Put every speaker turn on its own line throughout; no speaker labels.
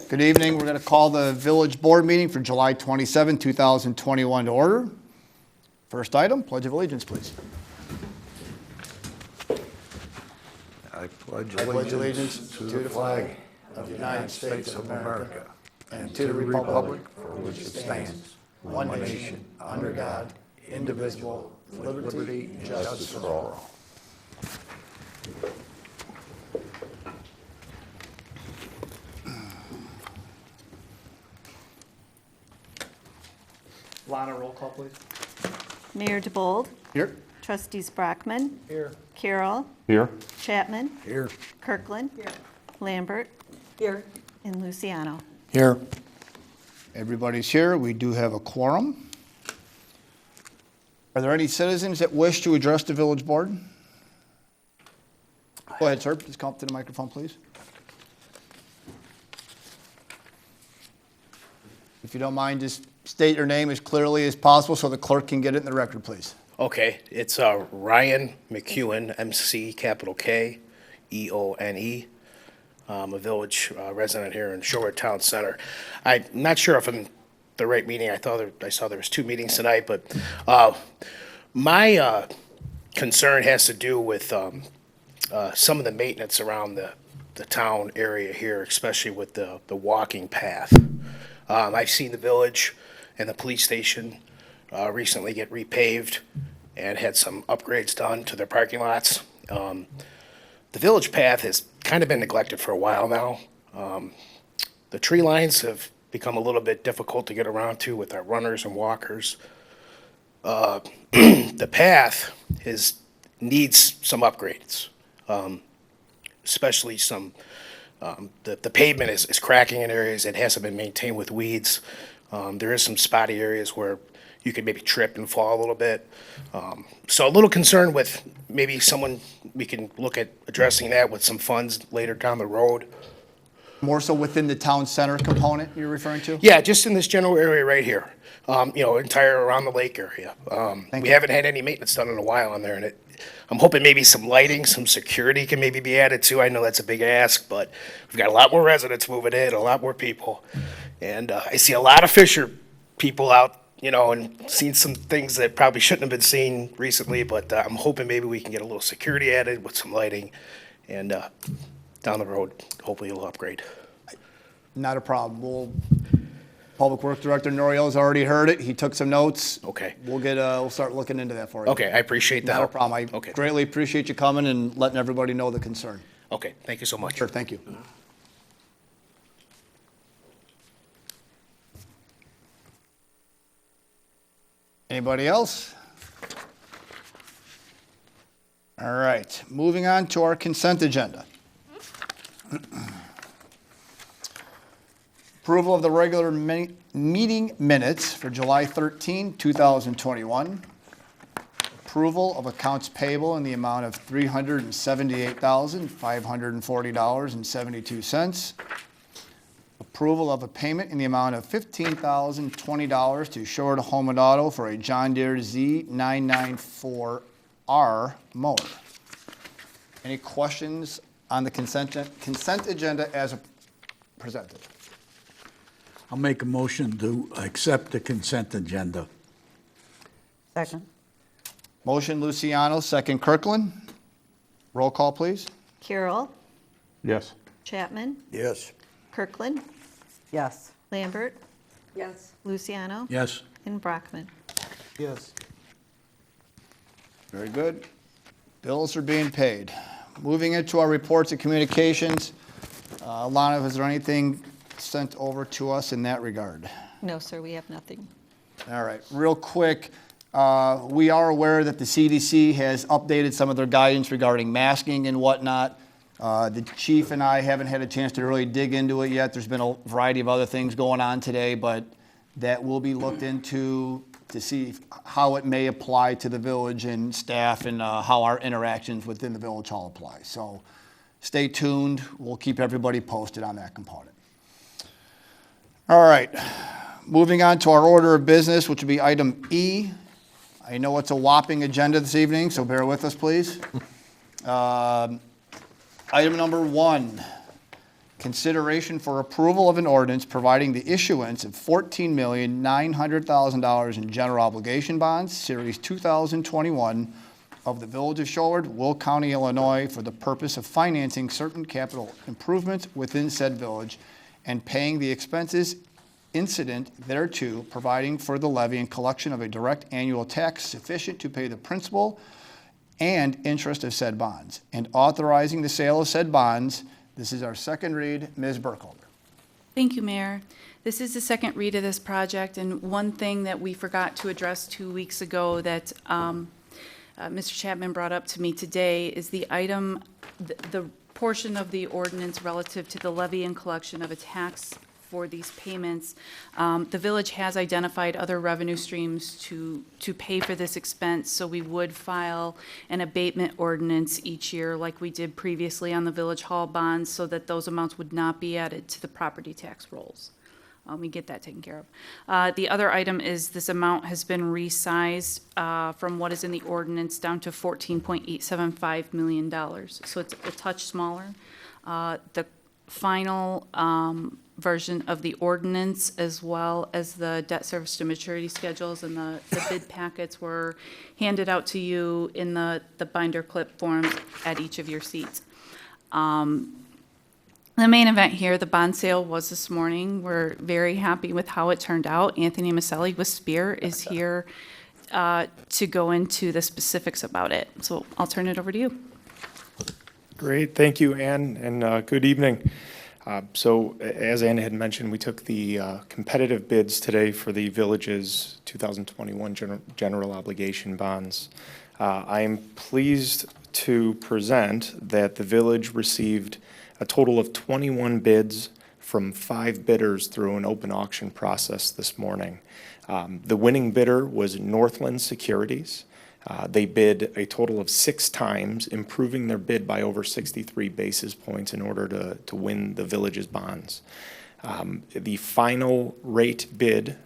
Good evening. We're going to call the village board meeting for July 27, 2021 to order. First item, Pledge of Allegiance, please.
I pledge
allegiance to the flag of the United States of America and to the republic for which it stands, one nation, under God, indivisible, with liberty and justice for all. Lana, roll call, please.
Mayor DeBold,
Here.
Trustees Brockman,
Here.
Carroll,
Here.
Chapman,
Here.
Kirkland, Lambert,
Here.
and Luciano.
Here.
Everybody's here. We do have a quorum. Are there any citizens that wish to address the village board? Go ahead, sir. Just come up to the microphone, please. If you don't mind, just state your name as clearly as possible so the clerk can get it in the record, please.
Okay, it's Ryan McEwen, MC, capital K, E-O-N-E. I'm a village resident here in Shorewood Town Center. I'm not sure if I'm in the right meeting. I saw there was two meetings tonight, but my concern has to do with some of the maintenance around the town area here, especially with the walking path. I've seen the village and the police station recently get repaved and had some upgrades done to their parking lots. The village path has kind of been neglected for a while now. The tree lines have become a little bit difficult to get around to with our runners and walkers. The path needs some upgrades, especially some. The pavement is cracking in areas. It hasn't been maintained with weeds. There is some spotty areas where you could maybe trip and fall a little bit. So a little concerned with maybe we can look at addressing that with some funds later down the road.
More so within the town center component you're referring to?
Yeah, just in this general area right here, entire around the lake area. We haven't had any maintenance done in a while on there, and I'm hoping maybe some lighting, some security can maybe be added too. I know that's a big ask, but we've got a lot more residents moving in, a lot more people. And I see a lot of Fisher people out, and seen some things that probably shouldn't have been seen recently, but I'm hoping maybe we can get a little security added with some lighting, and down the road, hopefully it'll upgrade.
Not a problem. Public Works Director Noriel's already heard it. He took some notes.
Okay.
We'll start looking into that for you.
Okay, I appreciate that.
Not a problem. I
Okay.
greatly appreciate you coming and letting everybody know the concern.
Okay, thank you so much.
Sure, thank you. Anybody else? All right, moving on to our consent agenda. Approval of the regular meeting minutes for July 13, 2021. Approval of accounts payable in the amount of $378,540.72. Approval of a payment in the amount of $15,020 to Shorewood Home and Auto for a John Deere Z994R mower. Any questions on the consent agenda as presented?
I'll make a motion to accept the consent agenda.
Second.
Motion Luciano, second Kirkland. Roll call, please.
Carroll,
Yes.
Chapman,
Yes.
Kirkland,
Yes.
Lambert,
Yes.
Luciano,
Yes.
and Brockman.
Yes.
Very good. Bills are being paid. Moving into our reports and communications. Lana, is there anything sent over to us in that regard?
No, sir, we have nothing.
All right, real quick, we are aware that the CDC has updated some of their guidance regarding masking and whatnot. The chief and I haven't had a chance to really dig into it yet. There's been a variety of other things going on today, but that will be looked into to see how it may apply to the village and staff and how our interactions within the village hall apply. So stay tuned. We'll keep everybody posted on that component. All right, moving on to our order of business, which would be item E. I know it's a whopping agenda this evening, so bear with us, please. Item number 1, Consideration for approval of an ordinance providing the issuance of $14,900,000 in general obligation bonds, Series 2021, of the Village of Shorewood, Will County, Illinois, for the purpose of financing certain capital improvements within said village and paying the expenses incident thereto, providing for the levy and collection of a direct annual tax sufficient to pay the principal and interest of said bonds, and authorizing the sale of said bonds. This is our second read. Ms. Burkholder.
Thank you, Mayor. This is the second read of this project, and one thing that we forgot to address 2 weeks ago that Mr. Chapman brought up to me today is the item, the portion of the ordinance relative to the levy and collection of a tax for these payments. The village has identified other revenue streams to pay for this expense, so we would file an abatement ordinance each year like we did previously on the village hall bonds, so that those amounts would not be added to the property tax rolls. We get that taken care of. The other item is this amount has been resized from what is in the ordinance down to $14.875 million. So it's a touch smaller. The final version of the ordinance, as well as the debt service to maturity schedules and the bid packets, were handed out to you in the binder clip forms at each of your seats. The main event here, the bond sale, was this morning. We're very happy with how it turned out. Anthony Maselli with Spear is here to go into the specifics about it. So I'll turn it over to you.
Great, thank you, Ann, and good evening. So as Ann had mentioned, we took the competitive bids today for the village's 2021 general obligation bonds. I am pleased to present that the village received a total of 21 bids from 5 bidders through an open auction process this morning. The winning bidder was Northland Securities. They bid a total of 6 times, improving their bid by over 63 basis points in order to win the village's bonds. The final rate bid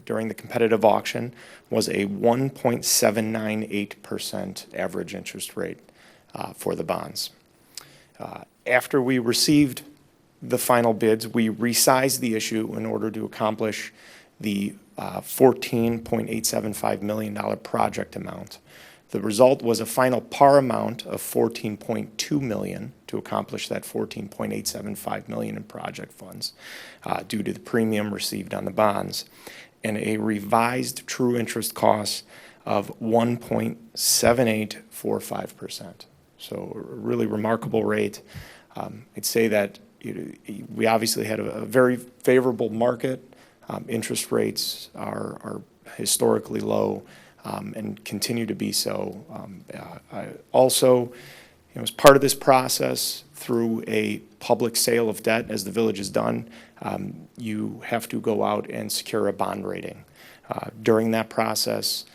during the competitive auction was a 1.798% average interest rate for the bonds. After we received the final bids, we resized the issue in order to accomplish the $14.875 million project amount. The result was a final par amount of $14.2 million to accomplish that $14.875 million in project funds due to the premium received on the bonds, and a revised true interest cost of 1.7845%. So a really remarkable rate. I'd say that we obviously had a very favorable market. Interest rates are historically low and continue to be so. Also, as part of this process, through a public sale of debt, as the village has done, you have to go out and secure a bond rating. During that process,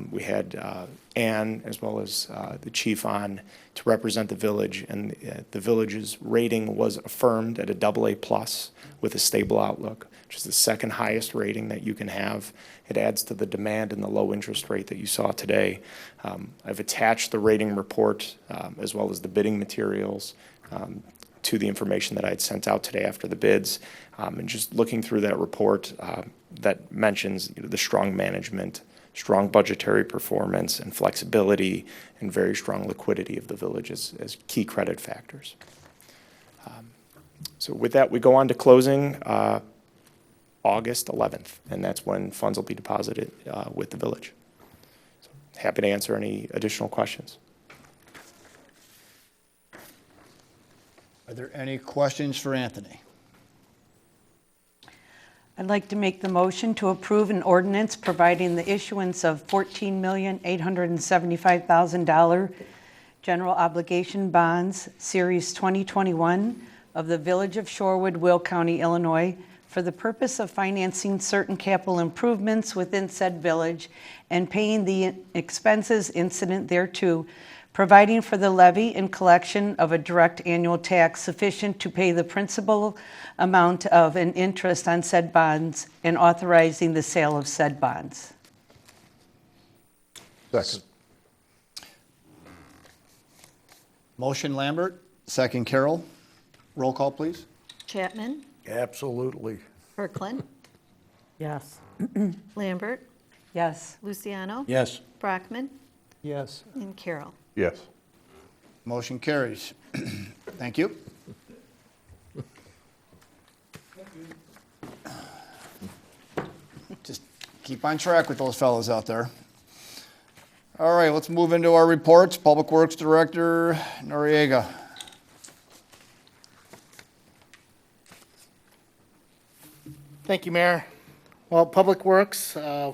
we had Ann, as well as the chief, on to represent the village, and the village's rating was affirmed at a AA+ with a stable outlook, which is the second highest rating that you can have. It adds to the demand and the low interest rate that you saw today. I've attached the rating report as well as the bidding materials to the information that I had sent out today after the bids. And just looking through that report that mentions the strong management, strong budgetary performance, and flexibility, and very strong liquidity of the village as key credit factors. So with that, we go on to closing August 11th, and that's when funds will be deposited with the village. So happy to answer any additional questions.
Are there any questions for Anthony?
I'd like to make the motion to approve an ordinance providing the issuance of $14,875,000 general obligation bonds, Series 2021, of the Village of Shorewood, Will County, Illinois, for the purpose of financing certain capital improvements within said village and paying the expenses incident thereto, providing for the levy and collection of a direct annual tax sufficient to pay the principal amount of an interest on said bonds, and authorizing the sale of said bonds.
Second.
Motion Lambert, second Carroll. Roll call, please.
Chapman?
Absolutely.
Kirkland?
Yes.
Lambert?
Yes.
Luciano?
Yes.
Brockman?
Yes.
And Carroll.
Yes.
Motion carries. Thank you. Just keep on track with those fellows out there. All right, let's move into our reports. Public Works Director Noriega.
Thank you, Mayor. Well, Public Works, our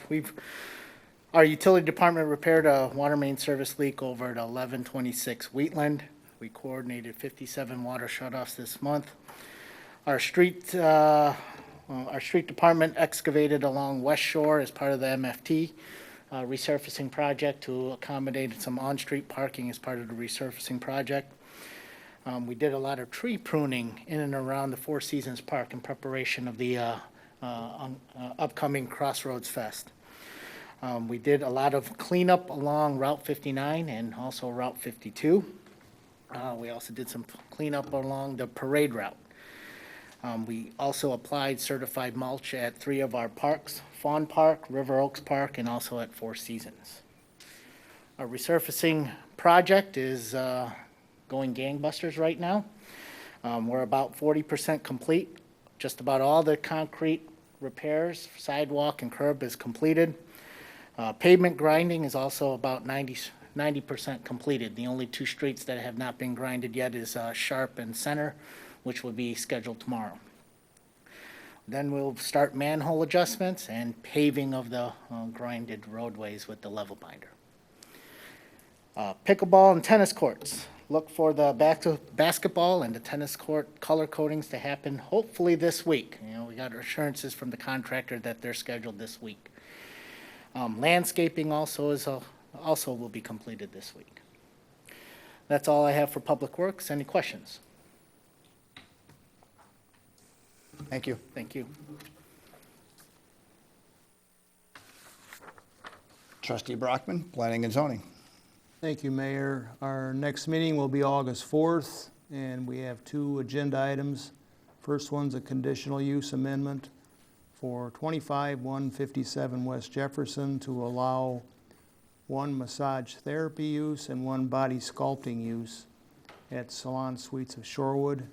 utility department repaired a water main service leak over at 1126 Wheatland. We coordinated 57 water shutoffs this month. Our street department excavated along West Shore as part of the MFT resurfacing project to accommodate some on-street parking as part of the resurfacing project. We did a lot of tree pruning in and around the Four Seasons Park in preparation of the upcoming Crossroads Fest. We did a lot of cleanup along Route 59 and also Route 52. We also did some cleanup along the parade route. We also applied certified mulch at 3 of our parks, Fawn Park, River Oaks Park, and also at Four Seasons. Our resurfacing project is going gangbusters right now. We're about 40% complete. Just about all the concrete repairs, sidewalk and curb is completed. Pavement grinding is also about 90% completed. The only 2 streets that have not been grinded yet is Sharp and Center, which will be scheduled tomorrow. Then we'll start manhole adjustments and paving of the grinded roadways with the level binder. Pickleball and tennis courts. Look for the basketball and the tennis court color codings to happen hopefully this week. You know, we got assurances from the contractor that they're scheduled this week. Landscaping also will be completed this week. That's all I have for Public Works. Any questions?
Thank you.
Thank you.
Trustee Brockman, Planning and Zoning.
Thank you, Mayor. Our next meeting will be August 4th, and we have 2 agenda items. First one's a conditional use amendment for 25157 West Jefferson to allow 1 massage therapy use and 1 body sculpting use at Salon Suites of Shorewood.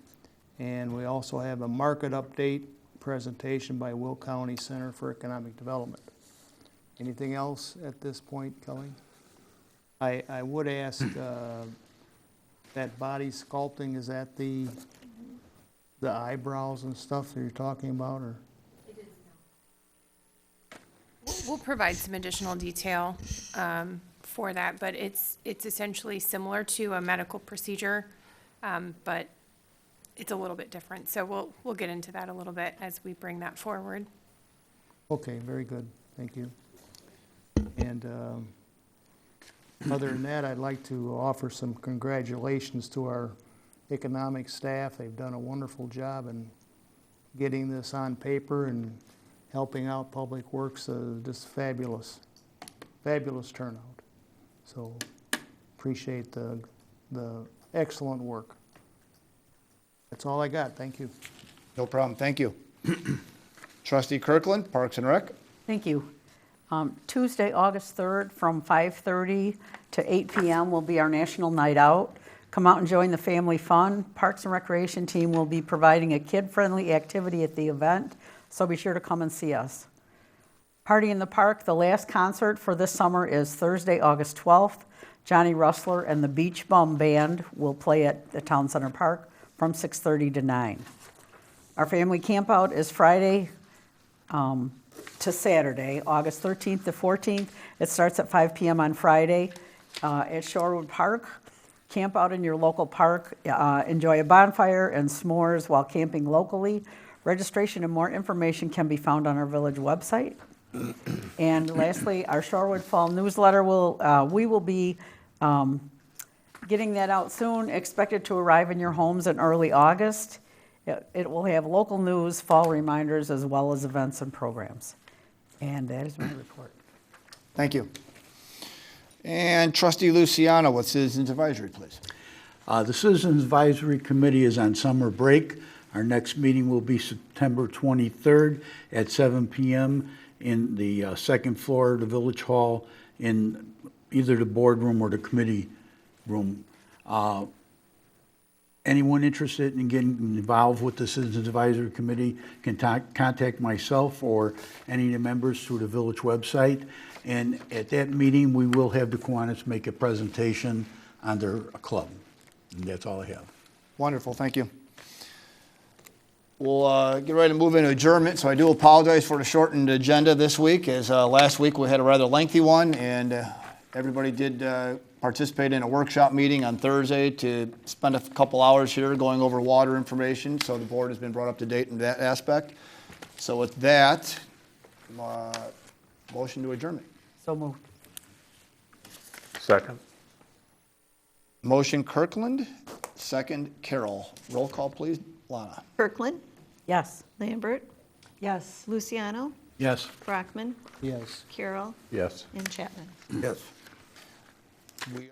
And we also have a market update presentation by Will County Center for Economic Development. Anything else at this point, Kelly? I would ask, that body sculpting, is that the eyebrows and stuff that you're talking about, or?
We'll provide some additional detail for that, but it's essentially similar to a medical procedure, but it's a little bit different. So we'll get into that a little bit as we bring that forward.
Okay, very good, thank you. And other than that, I'd like to offer some congratulations to our economic staff. They've done a wonderful job in getting this on paper and helping out Public Works. Just fabulous turnout. So appreciate the excellent work. That's all I got, thank you.
No problem, thank you. Trustee Kirkland, Parks and Rec.
Thank you. Tuesday, August 3rd, from 5:30 to 8 p.m. will be our National Night Out. Come out and join the family fun. Parks and Recreation team will be providing a kid-friendly activity at the event, so be sure to come and see us. Party in the Park, the last concert for this summer is Thursday, August 12th. Johnny Rustler and the Beach Bum Band will play at the Town Center Park from 6:30 to 9. Our family campout is Friday to Saturday, August 13th to 14th. It starts at 5 p.m. on Friday at Shorewood Park. Camp out in your local park, enjoy a bonfire and s'mores while camping locally. Registration and more information can be found on our village website. And lastly, our Shorewood Fall newsletter we will be getting that out soon, expected to arrive in your homes in early August. It will have local news, fall reminders, as well as events and programs. And that is my report.
Thank you. And Trustee Luciano with Citizens Advisory, please.
The Citizens Advisory Committee is on summer break. Our next meeting will be September 23rd at 7 PM in the second floor of the Village Hall in either the boardroom or the committee room. Anyone interested in getting involved with the Citizens Advisory Committee can contact myself or any of the members through the village website. And at that meeting, we will have the Kiwanis make a presentation on their club. And that's all I have.
Wonderful, thank you. We'll get ready to move into adjournment, so I do apologize for the shortened agenda this week, as last week we had a rather lengthy one, and everybody did participate in a workshop meeting on Thursday to spend a couple hours here going over water information, so the board has been brought up to date in that aspect. So with that, motion to adjournment.
So moved.
Second.
Motion Kirkland, second Carroll. Roll call, please. Lana.
Kirkland,
Yes.
Lambert,
Yes.
Luciano,
Yes?
Brockman,
Yes.
Carroll,
Yes.
and Chapman.
Yes.
We